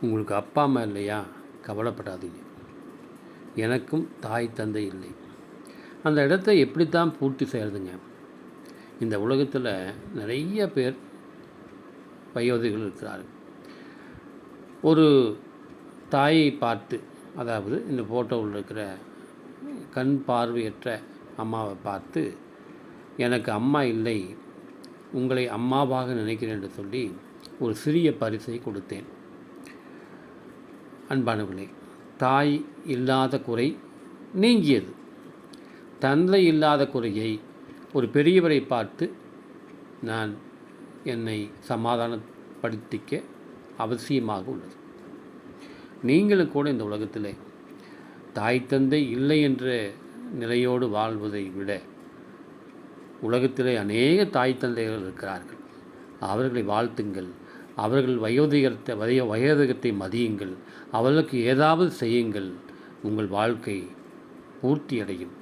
உங்களுக்கு அப்பா அம்மா இல்லையா? கவலைப்படாதீங்க. எனக்கும் தாய் தந்தை இல்லை. அந்த இடத்த எப்படித்தான் பூர்த்தி செய்கிறதுங்க? இந்த உலகத்தில் நிறைய பேர் வயோதிகள் இருக்கிறார்கள். ஒரு தாயை பார்த்து, அதாவது இந்த ஃபோட்டோவில் இருக்கிற கண் பார்வையற்ற அம்மாவை பார்த்து, எனக்கு அம்மா இல்லை, உங்களை அம்மாவாக நினைக்கிறேன் என்று சொல்லி ஒரு சிறிய பரிசை கொடுத்தேன். அன்பானவர்களே, தாய் இல்லாத குறை நீங்கியது. தந்தை இல்லாத குறையை ஒரு பெரியவரை பார்த்து நான் என்னை சமாதானப்படுத்திக்க அவசியமாக உள்ளது. நீங்களும் கூட இந்த உலகத்தில் தாய் தந்தை இல்லை என்ற நிலையோடு வாழ்வதை விட உலகத்திலே அநேக தாய் தந்தைகள் இருக்கிறார்கள். அவர்களை வாழ்த்துங்கள். அவர்கள் வயோதிகத்தை மதியுங்கள். அவர்களுக்கு ஏதாவது செய்யுங்கள். உங்கள் வாழ்க்கை பூர்த்தி அடையும்.